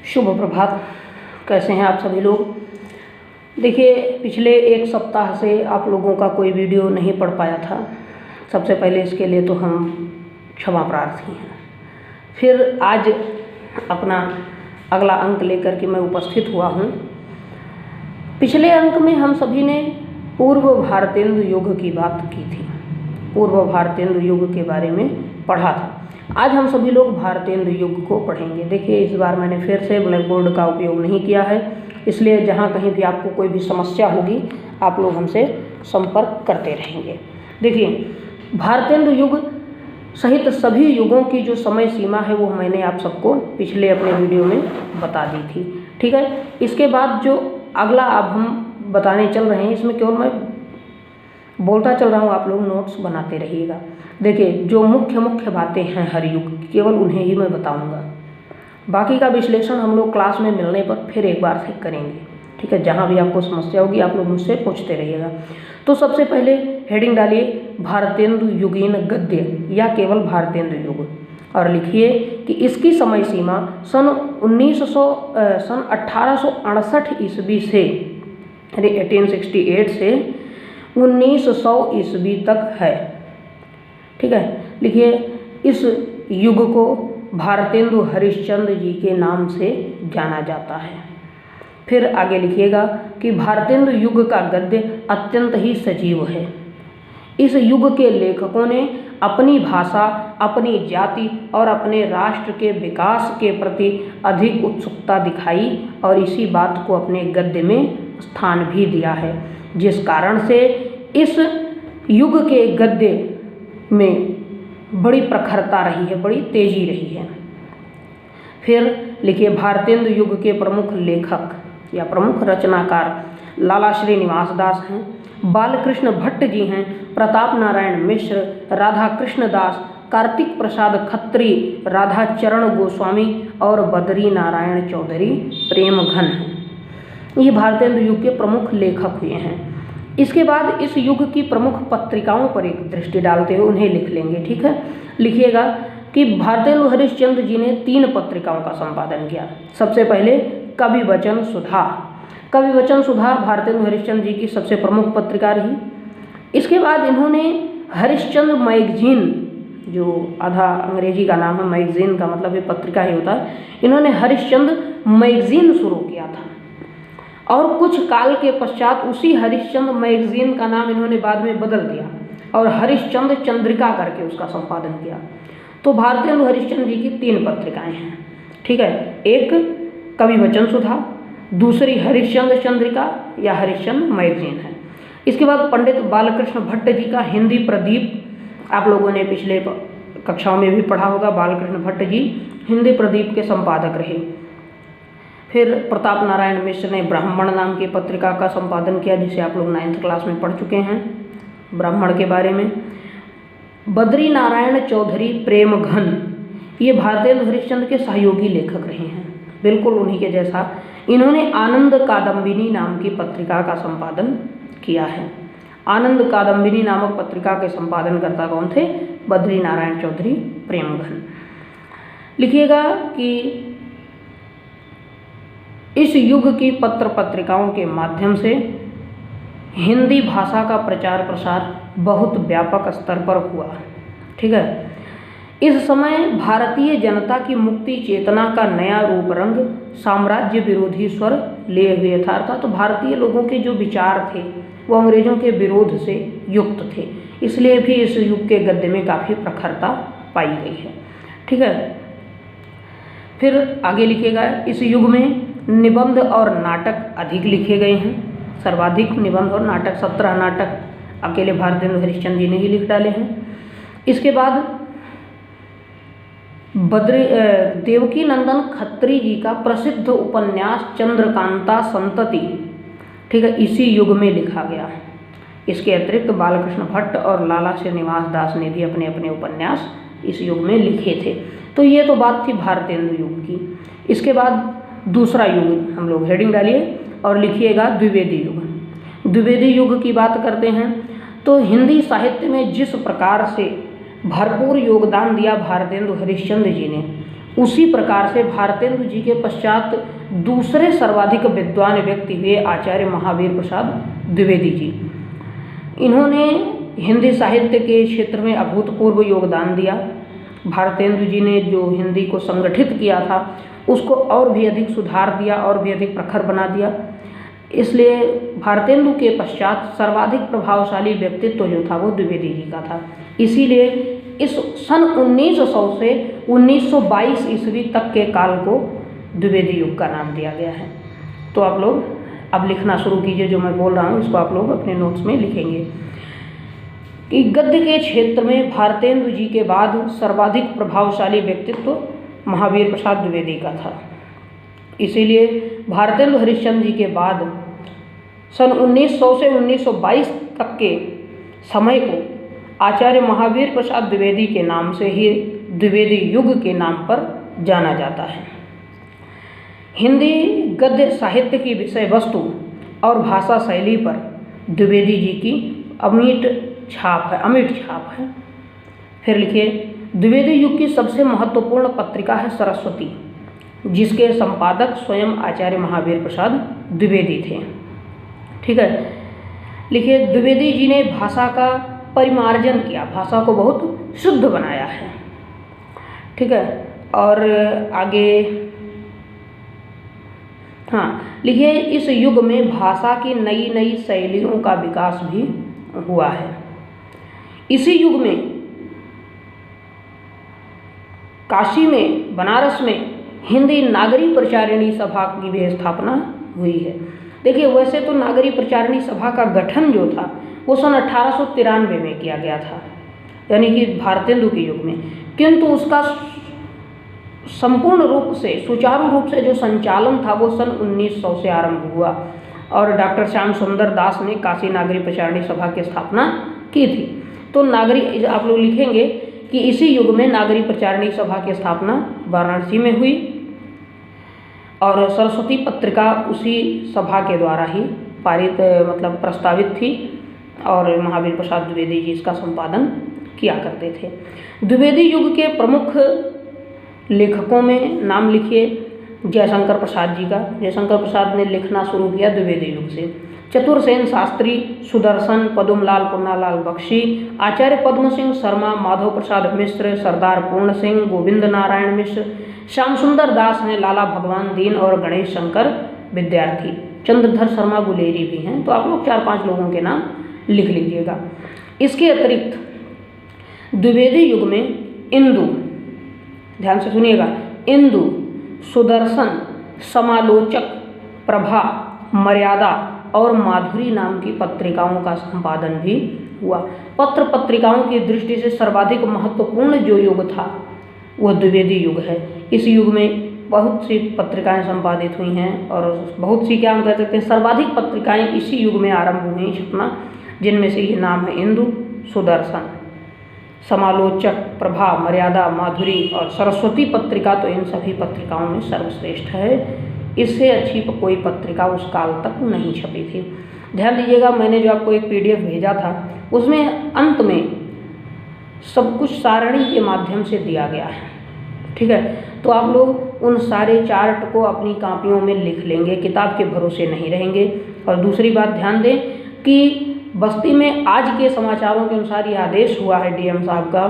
शुभ प्रभात। कैसे हैं आप सभी लोग। देखिए, पिछले एक सप्ताह से आप लोगों का कोई वीडियो नहीं पढ़ पाया था। सबसे पहले इसके लिए तो हम क्षमा प्रार्थी हैं। फिर आज अपना अगला अंक लेकर के मैं उपस्थित हुआ हूँ। पिछले अंक में हम सभी ने पूर्व भारतेंदु युग की बात की थी, पूर्व भारतेंदु युग के बारे में पढ़ा था। आज हम सभी लोग भारतेंदु युग को पढ़ेंगे। देखिए, इस बार मैंने फिर से ब्लैक बोर्ड का उपयोग नहीं किया है, इसलिए जहाँ कहीं भी आपको कोई भी समस्या होगी आप लोग हमसे संपर्क करते रहेंगे। देखिए, भारतेंदु युग सहित सभी युगों की जो समय सीमा है वो मैंने आप सबको पिछले अपने वीडियो में बता दी थी। ठीक है, इसके बाद जो अगला अब हम बताने चल रहे हैं, इसमें केवल मैं बोलता चल रहा हूँ, आप लोग नोट्स बनाते रहिएगा। देखिए, जो मुख्य बातें हैं हर युग की, केवल उन्हें ही मैं बताऊँगा। बाकी का विश्लेषण हम लोग क्लास में मिलने पर फिर एक बार से करेंगे। ठीक है, जहाँ भी आपको समस्या होगी आप लोग मुझसे पूछते रहिएगा। तो सबसे पहले हेडिंग डालिए भारतेंदु युगीन गद्य या केवल भारतेंदु युग, और लिखिए कि इसकी समय सीमा सन 1868 ईस्वी से 1868 से 1900 ईस्वी तक है। ठीक है, लिखिए इस युग को भारतेंदु हरिश्चंद्र जी के नाम से जाना जाता है। फिर आगे लिखिएगा कि भारतेंदु युग का गद्य अत्यंत ही सजीव है। इस युग के लेखकों ने अपनी भाषा, अपनी जाति और अपने राष्ट्र के विकास के प्रति अधिक उत्सुकता दिखाई और इसी बात को अपने गद्य में स्थान भी दिया है, जिस कारण से इस युग के गद्य में बड़ी प्रखरता रही है, बड़ी तेजी रही है। फिर लिखिए भारतेंदु युग के प्रमुख लेखक या प्रमुख रचनाकार लाला श्रीनिवास दास हैं, बालकृष्ण भट्ट जी हैं, प्रताप नारायण मिश्र, राधा कृष्ण दास, कार्तिक प्रसाद खत्री, राधा चरण गोस्वामी और बद्री नारायण चौधरी प्रेमघन हैं। ये भारतेंदु युग के प्रमुख लेखक हुए हैं। इसके बाद इस युग की प्रमुख पत्रिकाओं पर एक दृष्टि डालते हुए उन्हें लिख लेंगे। ठीक है, लिखिएगा कि भारतेंदु हरिश्चंद्र जी ने 3 पत्रिकाओं का संपादन किया। सबसे पहले कवि वचन सुधा। कवि वचन सुधा भारतेंदु हरिश्चंद्र जी की सबसे प्रमुख पत्रिका रही। इसके बाद इन्होंने हरिश्चंद्र मैगजीन, जो आधा अंग्रेजी का नाम है, मैगजीन का मतलब ये पत्रिका ही होता है, इन्होंने हरिश्चंद्र मैगजीन शुरू किया था और कुछ काल के पश्चात उसी हरिश्चंद्र मैगजीन का नाम इन्होंने बाद में बदल दिया और हरिश्चंद्र चंद्रिका करके उसका संपादन किया। तो भारतेंदु हरिश्चंद्र जी की 3 पत्रिकाएं हैं। ठीक है, एक कवि वचन सुधा, दूसरी हरिश्चंद्र चंद्रिका या हरिश्चंद्र मैगजीन है। इसके बाद पंडित बालकृष्ण भट्ट जी का हिंदी प्रदीप, आप लोगों ने पिछले कक्षाओं में भी पढ़ा होगा। बालकृष्ण भट्ट जी हिंदी प्रदीप के संपादक रहे। फिर प्रताप नारायण मिश्र ने ब्राह्मण नाम की पत्रिका का संपादन किया, जिसे आप लोग 9th क्लास में पढ़ चुके हैं ब्राह्मण के बारे में। बद्री नारायण चौधरी प्रेमघन, ये भारतेंदु हरिश्चंद्र के सहयोगी लेखक रहे हैं, बिल्कुल उन्हीं के जैसा। इन्होंने आनंद कादम्बिनी नाम की पत्रिका का संपादन किया है। आनंद कादम्बिनी नामक पत्रिका के संपादनकर्ता कौन थे? बद्री नारायण चौधरी प्रेमघन। लिखिएगा कि इस युग की पत्र पत्रिकाओं के माध्यम से हिंदी भाषा का प्रचार प्रसार बहुत व्यापक स्तर पर हुआ। ठीक है, इस समय भारतीय जनता की मुक्ति चेतना का नया रूप रंग साम्राज्य विरोधी स्वर लिए हुए था। अर्थात तो भारतीय लोगों के जो विचार थे वो अंग्रेजों के विरोध से युक्त थे, इसलिए भी इस युग के गद्य में काफ़ी प्रखरता पाई गई है। ठीक है, फिर आगे लिखिएगा इस युग में निबंध और नाटक अधिक लिखे गए हैं। सर्वाधिक निबंध और नाटक 17 नाटक अकेले भारतेंदु हरिश्चंद्र जी ने ही लिख डाले हैं। इसके बाद देवकी नंदन खत्री जी का प्रसिद्ध उपन्यास चंद्रकांता संतति, ठीक है, इसी युग में लिखा गया। इसके अतिरिक्त बालकृष्ण भट्ट और लाला श्रीनिवास दास ने भी अपने अपने उपन्यास इस युग में लिखे थे। तो ये तो बात थी भारतेंदु युग की। इसके बाद दूसरा युग हम लोग हेडिंग डालिए और लिखिएगा द्विवेदी युग। द्विवेदी युग की बात करते हैं तो हिंदी साहित्य में जिस प्रकार से भरपूर योगदान दिया भारतेंदु हरिश्चंद्र जी ने, उसी प्रकार से भारतेंदु जी के पश्चात दूसरे सर्वाधिक विद्वान व्यक्ति हुए आचार्य महावीर प्रसाद द्विवेदी जी। इन्होंने हिंदी साहित्य के क्षेत्र में अभूतपूर्व योगदान दिया। भारतेंदु जी ने जो हिंदी को संगठित किया था उसको और भी अधिक सुधार दिया और भी अधिक प्रखर बना दिया। इसलिए भारतेंदु के पश्चात सर्वाधिक प्रभावशाली व्यक्तित्व जो था वो द्विवेदी जी का था। इसीलिए इस सन 1900 से 1922 ईस्वी तक के काल को द्विवेदी युग का नाम दिया गया है। तो आप लोग अब लिखना शुरू कीजिए, जो मैं बोल रहा हूँ इसको आप लोग अपने नोट्स में लिखेंगे कि गद्य के क्षेत्र में भारतेंदु जी के बाद सर्वाधिक प्रभावशाली व्यक्तित्व महावीर प्रसाद द्विवेदी का था। इसीलिए भारतेंदु हरिश्चंद्र जी के बाद सन 1900 से 1922 तक के समय को आचार्य महावीर प्रसाद द्विवेदी के नाम से ही द्विवेदी युग के नाम पर जाना जाता है। हिंदी गद्य साहित्य की विषय वस्तु और भाषा शैली पर द्विवेदी जी की अमिट छाप है। फिर लिखिए, द्विवेदी युग की सबसे महत्वपूर्ण पत्रिका है सरस्वती, जिसके संपादक स्वयं आचार्य महावीर प्रसाद द्विवेदी थे। ठीक है, लिखिए, द्विवेदी जी ने भाषा का परिमार्जन किया, भाषा को बहुत शुद्ध बनाया है। ठीक है, और आगे लिखिए, इस युग में भाषा की नई नई शैलियों का विकास भी हुआ है। इसी युग में काशी में, बनारस में हिंदी नागरी प्रचारिणी सभा की भी स्थापना हुई है। देखिए, वैसे तो नागरी प्रचारिणी सभा का गठन जो था वो सन 1893 में किया गया था, यानी कि भारतेंदु के युग में, किंतु उसका संपूर्ण रूप से, सुचारू रूप से जो संचालन था वो सन 1900 से आरंभ हुआ और डॉक्टर श्याम सुंदर दास ने काशी नागरी प्रचारिणी सभा की स्थापना की थी। तो नागरी, आप लोग लिखेंगे कि इसी युग में नागरी प्रचारिणी सभा की स्थापना वाराणसी में हुई और सरस्वती पत्रिका उसी सभा के द्वारा ही पारित, मतलब प्रस्तावित थी और महावीर प्रसाद द्विवेदी जी इसका संपादन किया करते थे। द्विवेदी युग के प्रमुख लेखकों में नाम लिखिए जयशंकर प्रसाद जी का। जयशंकर प्रसाद ने लिखना शुरू किया द्विवेदी युग से। चतुरसेन शास्त्री, सुदर्शन, पदुमलाल पुन्नालाल बख्शी, आचार्य पद्म सिंह शर्मा, माधव प्रसाद मिश्र, सरदार पूर्ण सिंह, गोविंद नारायण मिश्र, श्याम सुंदर दास हैं, लाला भगवान दीन और गणेश शंकर विद्यार्थी, चंद्रधर शर्मा गुलेरी भी हैं। तो आप लोग 4-5 लोगों के नाम लिख लीजिएगा। इसके अतिरिक्त द्विवेदी युग में इंदु, ध्यान से सुनिएगा, इंदु, सुदर्शन, समालोचक, प्रभा, मर्यादा और माधुरी नाम की पत्रिकाओं का संपादन भी हुआ। पत्र पत्रिकाओं की दृष्टि से सर्वाधिक महत्वपूर्ण जो युग था वह द्विवेदी युग है। इस युग में बहुत सी पत्रिकाएं संपादित हुई हैं और बहुत सी, क्या हम कह सकते हैं, सर्वाधिक पत्रिकाएं इसी युग में आरंभ हुई छपना, जिनमें से ये नाम है इंदु, सुदर्शन, समालोचक, प्रभा, मर्यादा, माधुरी और सरस्वती पत्रिका। तो इन सभी पत्रिकाओं में सर्वश्रेष्ठ है। इससे अच्छी कोई पत्रिका उस काल तक नहीं छपी थी। ध्यान दीजिएगा, मैंने जो आपको एक PDF भेजा था उसमें अंत में सब कुछ सारणी के माध्यम से दिया गया है। ठीक है, तो आप लोग उन सारे चार्ट को अपनी कापियों में लिख लेंगे, किताब के भरोसे नहीं रहेंगे। और दूसरी बात ध्यान दें कि बस्ती में आज के समाचारों के अनुसार ये आदेश हुआ है DM साहब का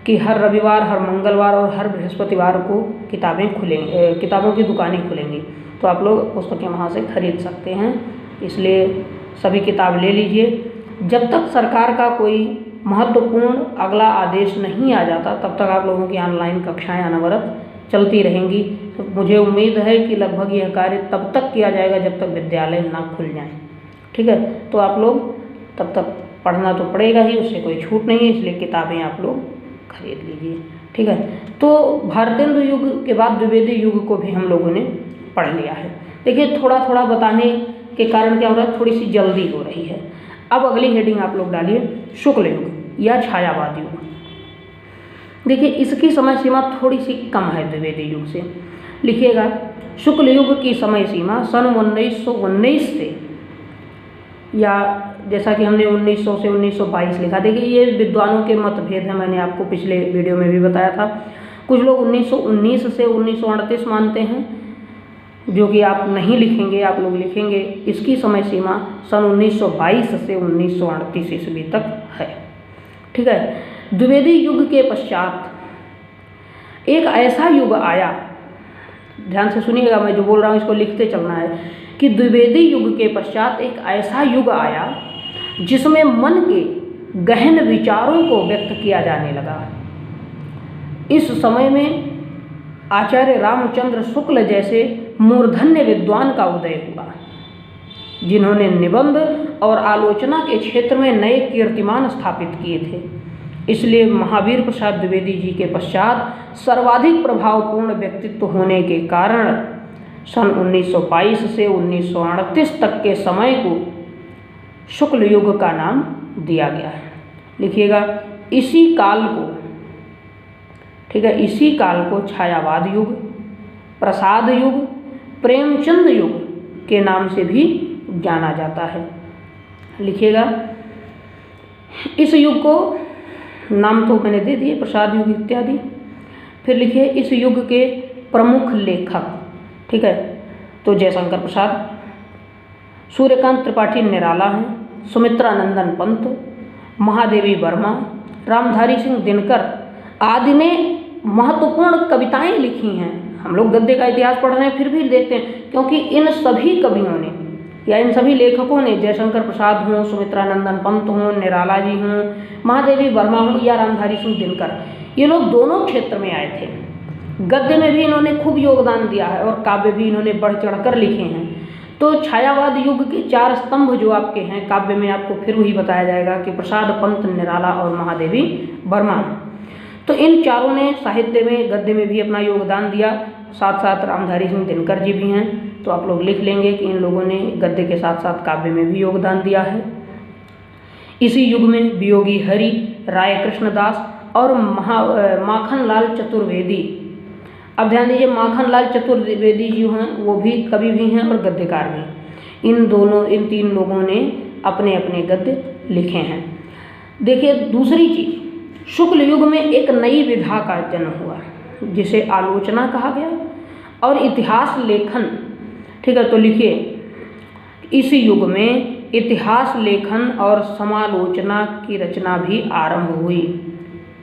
कि हर रविवार, हर मंगलवार और हर बृहस्पतिवार को किताबें खुलेंगी, किताबों की दुकानें खुलेंगी। तो आप लोग पुस्तकें वहाँ से खरीद सकते हैं, इसलिए सभी किताब ले लीजिए। जब तक सरकार का कोई महत्वपूर्ण अगला आदेश नहीं आ जाता तब तक आप लोगों की ऑनलाइन कक्षाएं अनवरत चलती रहेंगी। तो मुझे उम्मीद है कि लगभग यह कार्य तब तक किया जाएगा जब तक विद्यालय ना खुल जाएं। ठीक है, तो आप लोग तब तक पढ़ना तो पड़ेगा ही, उससे कोई छूट नहीं है, इसलिए किताबें आप लोग खरीद लीजिए। ठीक है, तो भारतेंदु युग के बाद द्विवेदी युग को भी हम लोगों ने पढ़ लिया है। देखिए, थोड़ा थोड़ा बताने के कारण क्या हो रहा है, थोड़ी सी जल्दी हो रही है। अब अगली हेडिंग आप लोग डालिए, शुक्ल युग या छायावाद युग। देखिए, इसकी समय सीमा थोड़ी सी कम है द्विवेदी युग से। लिखिएगा, शुक्ल युग की समय सीमा सन 1919 से, या जैसा कि हमने 1900 से 1922 लिखा। देखिए, ये विद्वानों के मतभेद हैं, मैंने आपको पिछले वीडियो में भी बताया था। कुछ लोग 1919 से 1938 मानते हैं, जो कि आप नहीं लिखेंगे, आप लोग लिखेंगे इसकी समय सीमा सन 1922 से 1938 ईस्वी तक है। ठीक है। द्विवेदी युग के पश्चात एक ऐसा युग आया, ध्यान से सुनिएगा, मैं जो बोल रहा हूँ इसको लिखते चलना है, कि द्विवेदी युग के पश्चात एक ऐसा युग आया जिसमें मन के गहन विचारों को व्यक्त किया जाने लगा। इस समय में आचार्य रामचंद्र शुक्ल जैसे मूर्धन्य विद्वान का उदय हुआ, जिन्होंने निबंध और आलोचना के क्षेत्र में नए कीर्तिमान स्थापित किए थे। इसलिए महावीर प्रसाद द्विवेदी जी के पश्चात सर्वाधिक प्रभावपूर्ण व्यक्तित्व होने के कारण सन 1922 से 1938 तक के समय को शुक्ल युग का नाम दिया गया है। लिखिएगा, इसी काल को, ठीक है, इसी काल को छायावाद युग, प्रसाद युग, प्रेमचंद युग के नाम से भी जाना जाता है। लिखिएगा, इस युग को नाम तो मैंने दे दिए, प्रसाद युग इत्यादि। फिर लिखिए इस युग के प्रमुख लेखक, ठीक है, तो जयशंकर प्रसाद, सूर्यकांत त्रिपाठी निराला हैं, सुमित्रा नंदन पंत, महादेवी वर्मा, रामधारी सिंह दिनकर आदि ने महत्वपूर्ण कविताएं लिखी हैं। हम लोग गद्य का इतिहास पढ़ रहे हैं फिर भी देखते हैं, क्योंकि इन सभी कवियों ने या इन सभी लेखकों ने, जयशंकर प्रसाद हों, सुमित्रा नंदन पंत हों, निराला जी हों, महादेवी वर्मा हों या रामधारी सिंह दिनकर, ये लोग दोनों क्षेत्र में आए थे। गद्य में भी इन्होंने खूब योगदान दिया है और काव्य भी इन्होंने बढ़ चढ़कर लिखे हैं। तो छायावाद युग के 4 स्तंभ जो आपके हैं काव्य में, आपको फिर वही बताया जाएगा कि प्रसाद, पंत, निराला और महादेवी वर्मा। तो इन चारों ने साहित्य में, गद्य में भी अपना योगदान दिया। साथ साथ रामधारी सिंह दिनकर जी भी हैं, तो आप लोग लिख लेंगे कि इन लोगों ने गद्य के साथ साथ काव्य में भी योगदान दिया है। इसी युग में वियोगी हरि, राय कृष्णदास और माखनलाल चतुर्वेदी, अब ध्यान दीजिए, माखनलाल चतुर्वेदी जी हैं, वो भी कवि भी हैं और गद्यकार भी। इन 3 लोगों ने अपने अपने गद्य लिखे हैं। देखिए दूसरी चीज, शुक्ल युग में एक नई विधा का जन्म हुआ जिसे आलोचना कहा गया और इतिहास लेखन, ठीक है। तो लिखिए, इस युग में इतिहास लेखन और समालोचना की रचना भी आरंभ हुई।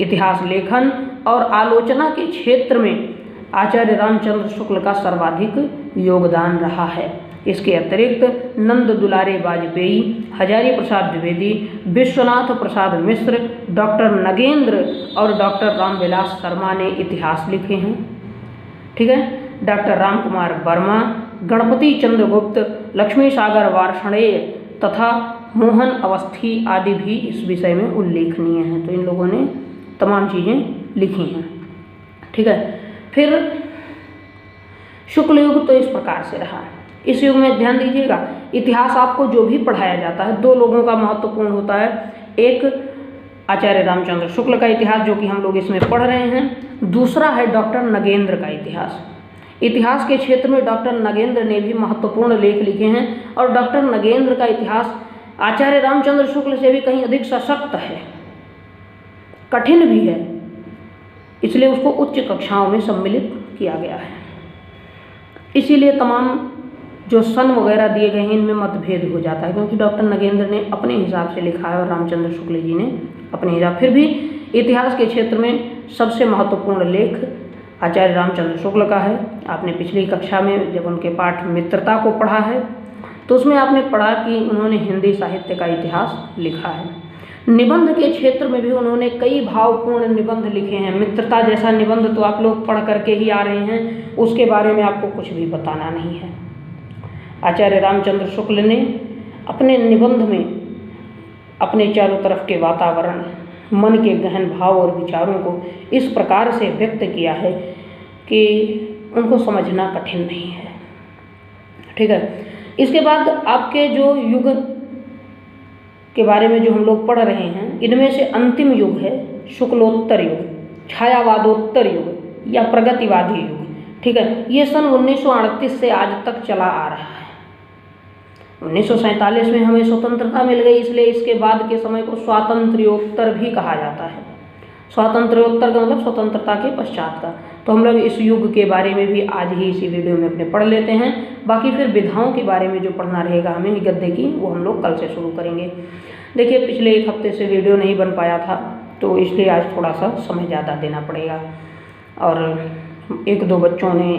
इतिहास लेखन और आलोचना के क्षेत्र में आचार्य रामचंद्र शुक्ल का सर्वाधिक योगदान रहा है। इसके अतिरिक्त नंद दुलारे वाजपेयी, हजारी प्रसाद द्विवेदी, विश्वनाथ प्रसाद मिश्र, डॉक्टर नगेंद्र और डॉक्टर रामविलास शर्मा ने इतिहास लिखे हैं, ठीक है। डॉक्टर राम कुमार वर्मा, गणपति चंद्र गुप्त, लक्ष्मी सागर वार्ष्णेय तथा मोहन अवस्थी आदि भी इस विषय में उल्लेखनीय हैं। तो इन लोगों ने तमाम चीज़ें लिखी हैं, ठीक है। फिर शुक्ल युग तो इस प्रकार से रहा। इस युग में ध्यान दीजिएगा, इतिहास आपको जो भी पढ़ाया जाता है 2 लोगों का महत्वपूर्ण होता है। एक आचार्य रामचंद्र शुक्ल का इतिहास जो कि हम लोग इसमें पढ़ रहे हैं, दूसरा है डॉक्टर नगेंद्र का इतिहास। इतिहास के क्षेत्र में डॉक्टर नगेंद्र ने भी महत्वपूर्ण लेख लिखे हैं और डॉक्टर नगेंद्र का इतिहास आचार्य रामचंद्र शुक्ल से भी कहीं अधिक सशक्त है, कठिन भी है, इसलिए उसको उच्च कक्षाओं में सम्मिलित किया गया है। इसीलिए तमाम जो सन वगैरह दिए गए हैं इनमें मतभेद हो जाता है, क्योंकि डॉक्टर नगेंद्र ने अपने हिसाब से लिखा है और रामचंद्र शुक्ल जी ने अपने हिसाब। फिर भी इतिहास के क्षेत्र में सबसे महत्वपूर्ण लेख आचार्य रामचंद्र शुक्ल का है। आपने पिछली कक्षा में जब उनके पाठ मित्रता को पढ़ा है तो उसमें आपने पढ़ा कि उन्होंने हिंदी साहित्य का इतिहास लिखा है। निबंध के क्षेत्र में भी उन्होंने कई भावपूर्ण निबंध लिखे हैं। मित्रता जैसा निबंध तो आप लोग पढ़ करके ही आ रहे हैं, उसके बारे में आपको कुछ भी बताना नहीं है। आचार्य रामचंद्र शुक्ल ने अपने निबंध में अपने चारों तरफ के वातावरण, मन के गहन भाव और विचारों को इस प्रकार से व्यक्त किया है कि उनको समझना कठिन नहीं है, ठीक है। इसके बाद आपके जो युग के बारे में जो हम लोग पढ़ रहे हैं, इनमें से अंतिम युग है शुक्लोत्तर युग, छायावादोत्तर युग या प्रगतिवादी युग, ठीक है। ये सन 1938 से आज तक चला आ रहा है। 1947 में हमें स्वतंत्रता मिल गई, इसलिए इसके बाद के समय को स्वातंत्र्योत्तर भी कहा जाता है। स्वातंत्र्योत्तर का मतलब स्वतंत्रता के पश्चात का। तो हम लोग इस युग के बारे में भी आज ही इसी वीडियो में अपने पढ़ लेते हैं। बाकी फिर विधाओं के बारे में जो पढ़ना रहेगा हमें गद्य की, वो हम लोग कल से शुरू करेंगे। देखिए पिछले एक हफ्ते से वीडियो नहीं बन पाया था, तो इसलिए आज थोड़ा सा समय ज़्यादा देना पड़ेगा। और एक दो बच्चों ने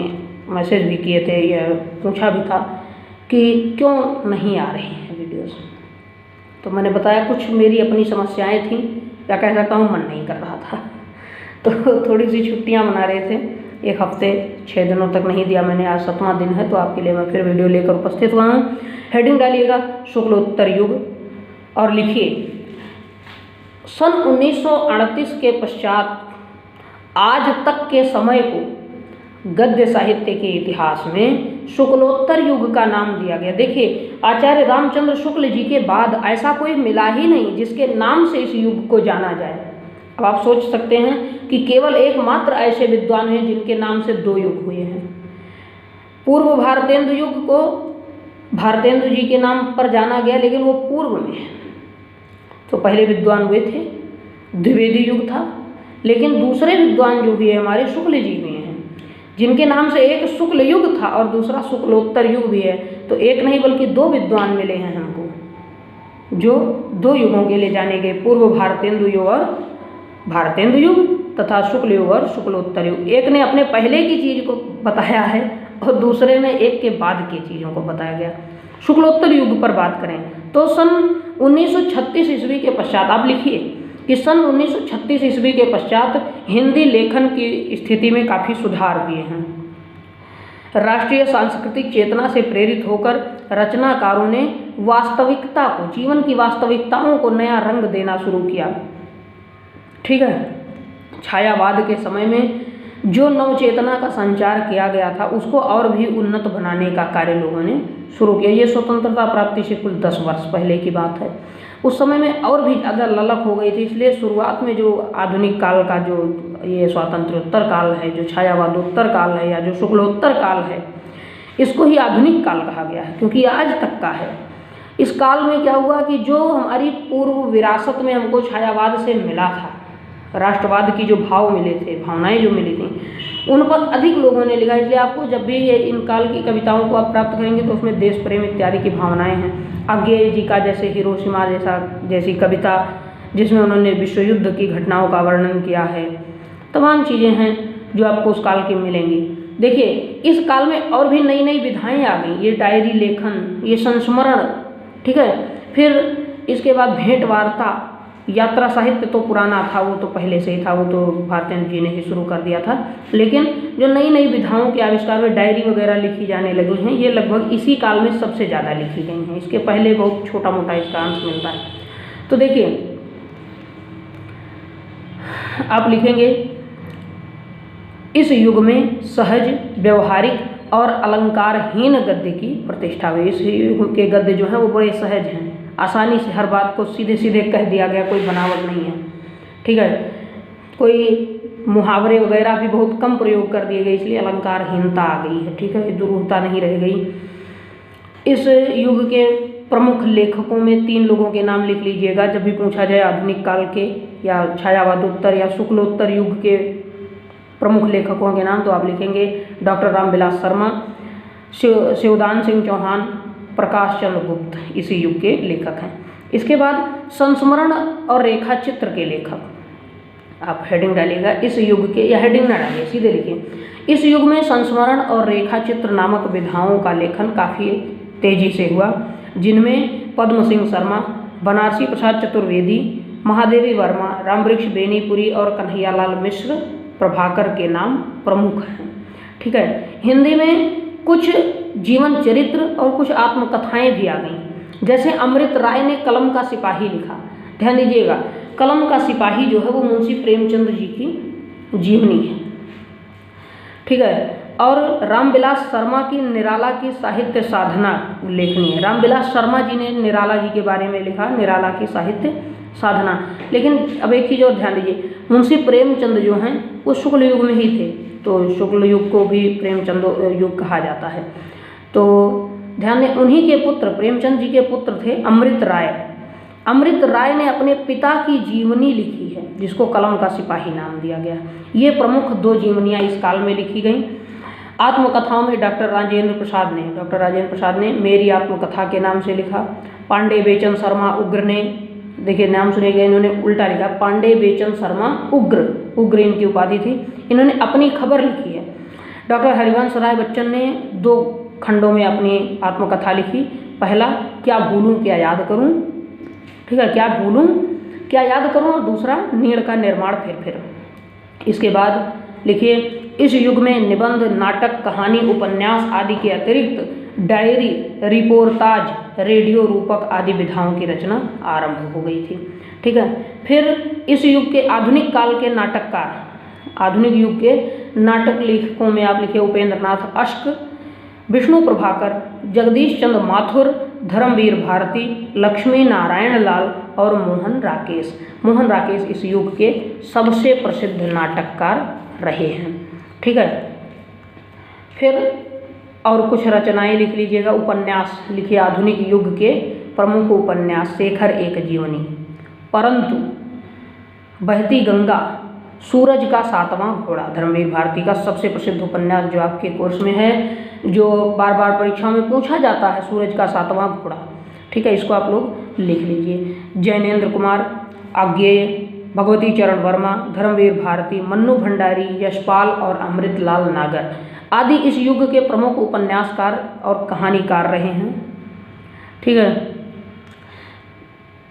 मैसेज भी किए थे, यह पूछा भी था कि क्यों नहीं आ रही हैं वीडियोस। तो मैंने बताया कुछ मेरी अपनी समस्याएं थीं, या कह सकता हूँ मन नहीं कर रहा था, तो थोड़ी सी छुट्टियां मना रहे थे। एक हफ्ते 6 दिनों तक नहीं दिया मैंने। आज 7वां दिन है, तो आपके लिए मैं फिर वीडियो लेकर उपस्थित हुआ हूँ। हेडिंग डालिएगा शुक्लोत्तर युग और लिखिए सन 1938 के पश्चात आज तक के समय को गद्य साहित्य के इतिहास में शुक्लोत्तर युग का नाम दिया गया। देखिए आचार्य रामचंद्र शुक्ल जी के बाद ऐसा कोई मिला ही नहीं जिसके नाम से इस युग को जाना जाए। अब आप सोच सकते हैं कि केवल एकमात्र ऐसे विद्वान हैं जिनके नाम से 2 युग हुए हैं। पूर्व भारतेंदु युग को भारतेंदु जी के नाम पर जाना गया, लेकिन वो पूर्व में है। तो पहले विद्वान हुए थे, द्विवेदी युग था, लेकिन दूसरे विद्वान जो हुए हमारे शुक्ल जी हुए हैं, जिनके नाम से एक शुक्ल युग था और दूसरा शुक्लोत्तर युग भी है। तो एक नहीं बल्कि 2 विद्वान मिले हैं हमको, जो 2 युगों के लिए जाने गए, पूर्व भारतेंदु युग और भारतेंदु युग तथा शुक्ल युग और शुक्लोत्तर युग। एक ने अपने पहले की चीज को बताया है और दूसरे में एक के बाद की चीज़ों को बताया गया। शुक्लोत्तर युग पर बात करें तो सन 1936 ईस्वी के पश्चात, आप लिखिए कि सन 1936 ईस्वी के पश्चात हिंदी लेखन की स्थिति में काफ़ी सुधार हुए हैं। राष्ट्रीय सांस्कृतिक चेतना से प्रेरित होकर रचनाकारों ने वास्तविकता को, जीवन की वास्तविकताओं को नया रंग देना शुरू किया। ठीक है, छायावाद के समय में जो नवचेतना का संचार किया गया था उसको और भी उन्नत बनाने का कार्य लोगों ने शुरू किया। ये स्वतंत्रता प्राप्ति से कुल 10 वर्ष पहले की बात है। उस समय में और भी ज़्यादा ललक हो गई थी, इसलिए शुरुआत में जो आधुनिक काल का जो ये स्वातंत्र्योत्तर काल है, जो छायावादोत्तर काल है या जो शुक्लोत्तर काल है, इसको ही आधुनिक काल कहा गया है क्योंकि आज तक का है। इस काल में क्या हुआ कि जो हमारी पूर्व विरासत में हमको छायावाद से मिला था, राष्ट्रवाद की जो भाव मिले थे, भावनाएं जो मिली थी, उन पर अधिक लोगों ने लिखा। इसलिए आपको जब भी ये इन काल की कविताओं को आप प्राप्त करेंगे तो उसमें देश प्रेम इत्यादि की भावनाएं हैं। आज्ञेय जी का जैसे हिरोशिमा जैसी कविता, जिसमें उन्होंने विश्व युद्ध की घटनाओं का वर्णन किया है, तमाम चीज़ें हैं जो आपको उस काल की मिलेंगी। देखिए इस काल में और भी नई नई विधाएँ आ गई, ये डायरी लेखन, ये संस्मरण, ठीक है। फिर इसके बाद भेंट वार्ता, यात्रा साहित्य तो पुराना था, वो तो पहले से ही था, वो तो भारतेंदु जी ने ही शुरू कर दिया था। लेकिन जो नई नई विधाओं के आविष्कार में डायरी वगैरह लिखी जाने लगी हैं, ये लगभग इसी काल में सबसे ज़्यादा लिखी गई हैं। इसके पहले बहुत छोटा मोटा इसका अंश मिलता है। तो देखिए आप लिखेंगे इस युग में सहज, व्यवहारिक और अलंकारहीन गद्य की प्रतिष्ठा हुई। इस युग के गद्य जो हैं वो बड़े सहज हैं, आसानी से हर बात को सीधे सीधे कह दिया गया, कोई बनावट नहीं है, ठीक है। कोई मुहावरे वगैरह भी बहुत कम प्रयोग कर दिए गए, इसलिए अलंकारहीनता आ गई है, ठीक है, दुरूहता नहीं रह गई। इस युग के प्रमुख लेखकों में 3 लोगों के नाम लिख लीजिएगा जब भी पूछा जाए आधुनिक काल के या छायावादोत्तर या शुक्लोत्तर युग के प्रमुख लेखकों के नाम। तो आप लिखेंगे डॉक्टर रामविलास शर्मा, शिवदान सिंह चौहान, प्रकाश चंद्र गुप्त इसी युग के लेखक हैं। इसके बाद संस्मरण और रेखा चित्र के लेखक, आप हेडिंग डालिएगा इस युग के, या हेडिंग ना डालिए सीधे लिखिए, इस युग में संस्मरण और रेखा चित्र नामक विधाओं का लेखन काफ़ी तेजी से हुआ, जिनमें पद्म सिंह शर्मा, बनारसी प्रसाद चतुर्वेदी, महादेवी वर्मा, रामवृक्ष बेनीपुरी और कन्हैयालाल मिश्र प्रभाकर के नाम प्रमुख हैं, ठीक है। हिंदी में कुछ जीवन चरित्र और कुछ आत्मकथाएं भी आ गईं, जैसे अमृत राय ने कलम का सिपाही लिखा। ध्यान दीजिएगा, कलम का सिपाही जो है वो मुंशी प्रेमचंद जी की जीवनी है, ठीक है। और रामविलास शर्मा की निराला की साहित्य साधना उल्लेखनीय है। रामविलास शर्मा जी ने निराला जी के बारे में लिखा, निराला की साहित्य साधना। लेकिन अब एक चीज़ और ध्यान दीजिए, मुंशी प्रेमचंद जो हैं वो शुक्ल युग में ही थे, तो शुक्ल युग को भी प्रेमचंद युग कहा जाता है। तो ध्यान दें, उन्हीं के पुत्र, प्रेमचंद जी के पुत्र थे अमृत राय, अमृत राय ने अपने पिता की जीवनी लिखी है, जिसको कलम का सिपाही नाम दिया गया। ये प्रमुख 2 जीवनियाँ इस काल में लिखी गईं। आत्मकथाओं में डॉक्टर राजेंद्र प्रसाद ने मेरी आत्मकथा के नाम से लिखा। पांडे बेचन शर्मा उग्र ने, देखिए नाम सुनेगा, इन्होंने उल्टा लिखा, पांडे बेचन शर्मा उग्र इनकी उपाधि थी। इन्होंने अपनी खबर लिखी है। डॉक्टर हरिवंश राय बच्चन ने 2 खंडों में अपनी आत्मकथा लिखी। पहला, क्या भूलूं क्या याद करूं, ठीक है, क्या भूलूं क्या याद करूं, और दूसरा, नीड़ का निर्माण फिर। इसके बाद लिखिए, इस युग में निबंध, नाटक, कहानी, उपन्यास आदि के अतिरिक्त डायरी, रिपोर्टाज, रेडियो रूपक आदि विधाओं की रचना आरंभ हो गई थी। ठीक है, फिर इस युग के आधुनिक काल के नाटककार, आधुनिक युग के नाटक लेखकों में आप लिखिए उपेंद्र नाथ अश्क, विष्णु प्रभाकर, जगदीश चंद्र माथुर, धर्मवीर भारती, लक्ष्मी नारायण लाल और मोहन राकेश इस युग के सबसे प्रसिद्ध नाटककार रहे हैं। ठीक है, फिर और कुछ रचनाएं लिख लीजिएगा। उपन्यास लिखिए, आधुनिक युग के प्रमुख उपन्यास, शेखर एक जीवनी, परंतु, बहती गंगा, सूरज का 7वां घोड़ा, धर्मवीर भारती का सबसे प्रसिद्ध उपन्यास जो आपके कोर्स में है, जो बार बार परीक्षा में पूछा जाता है, सूरज का 7वां घोड़ा। ठीक है, इसको आप लोग लिख लीजिए। जैनेन्द्र कुमार, आज्ञेय, भगवती चरण वर्मा, धर्मवीर भारती, मन्नू भंडारी, यशपाल और अमृतलाल नागर आदि इस युग के प्रमुख उपन्यासकार और कहानीकार रहे हैं। ठीक है,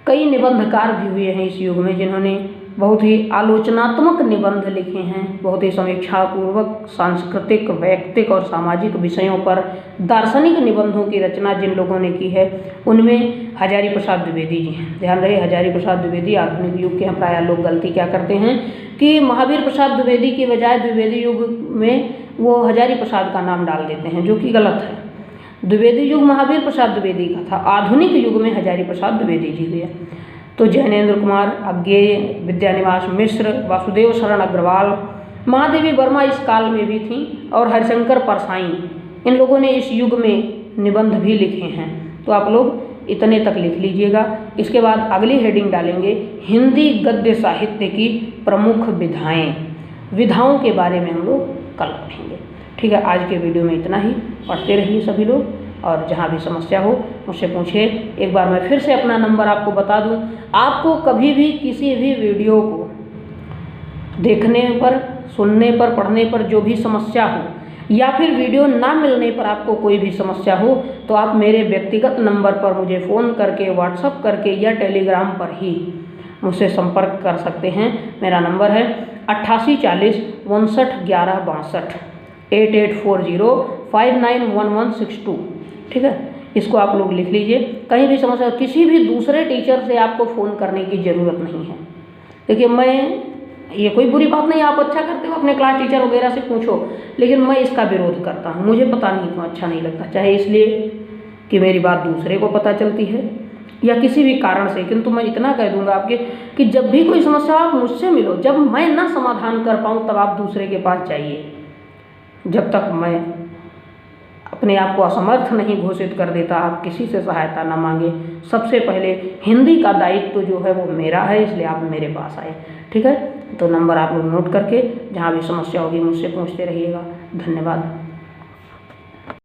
कई निबंधकार भी हुए हैं इस युग में, जिन्होंने बहुत ही आलोचनात्मक निबंध लिखे हैं, बहुत ही समीक्षापूर्वक सांस्कृतिक, वैयक्तिक और सामाजिक विषयों पर दार्शनिक निबंधों की रचना जिन लोगों ने की है, उनमें हजारी प्रसाद द्विवेदी जी हैं। ध्यान रहे, हजारी प्रसाद द्विवेदी आधुनिक युग के हैं। प्रायः लोग गलती क्या करते हैं कि महावीर प्रसाद द्विवेदी की बजाय द्विवेदी युग में वो हजारी प्रसाद का नाम डाल देते हैं, जो कि गलत है। द्विवेदी युग महावीर प्रसाद द्विवेदी का था, आधुनिक युग में हजारी प्रसाद द्विवेदी जी हुए। तो जैनेन्द्र कुमार, आज्ञेय, विद्यानिवास मिश्र, वासुदेव शरण अग्रवाल, महादेवी वर्मा इस काल में भी थी, और हरिशंकर परसाई, इन लोगों ने इस युग में निबंध भी लिखे हैं। तो आप लोग इतने तक लिख लीजिएगा। इसके बाद अगली हेडिंग डालेंगे, हिंदी गद्य साहित्य की प्रमुख विधाओं के बारे में हम लोग कल पढ़ेंगे। ठीक है, आज के वीडियो में इतना ही। पढ़ते रहिए सभी लोग, और जहाँ भी समस्या हो मुझसे पूछिए। एक बार मैं फिर से अपना नंबर आपको बता दूं, आपको कभी भी किसी भी वीडियो को देखने पर, सुनने पर, पढ़ने पर जो भी समस्या हो, या फिर वीडियो ना मिलने पर आपको कोई भी समस्या हो, तो आप मेरे व्यक्तिगत नंबर पर मुझे फ़ोन करके, व्हाट्सएप करके या टेलीग्राम पर ही मुझसे संपर्क कर सकते हैं। मेरा नंबर है 8840 59 11 62, 8840591162। ठीक है, इसको आप लोग लिख लीजिए। कहीं भी समस्या, किसी भी दूसरे टीचर से आपको फ़ोन करने की ज़रूरत नहीं है। देखिए, मैं, ये कोई बुरी बात नहीं, आप अच्छा करते हो, अपने क्लास टीचर वगैरह से पूछो, लेकिन मैं इसका विरोध करता हूँ। मुझे पता नहीं क्यों अच्छा नहीं लगता, चाहे इसलिए कि मेरी बात दूसरे को पता चलती है या किसी भी कारण से, किंतु मैं इतना कह दूंगा आपके कि जब भी कोई समस्या आप मुझसे मिलो, जब मैं ना समाधान कर पाऊँ तब आप दूसरे के पास जाइए। जब तक मैं अपने आप को असमर्थ नहीं घोषित कर देता, आप किसी से सहायता न मांगे। सबसे पहले हिंदी का दायित्व जो है वो मेरा है, इसलिए आप मेरे पास आए। ठीक है, तो नंबर आप लोग नोट करके जहाँ भी समस्या होगी मुझसे पूछते रहिएगा। धन्यवाद।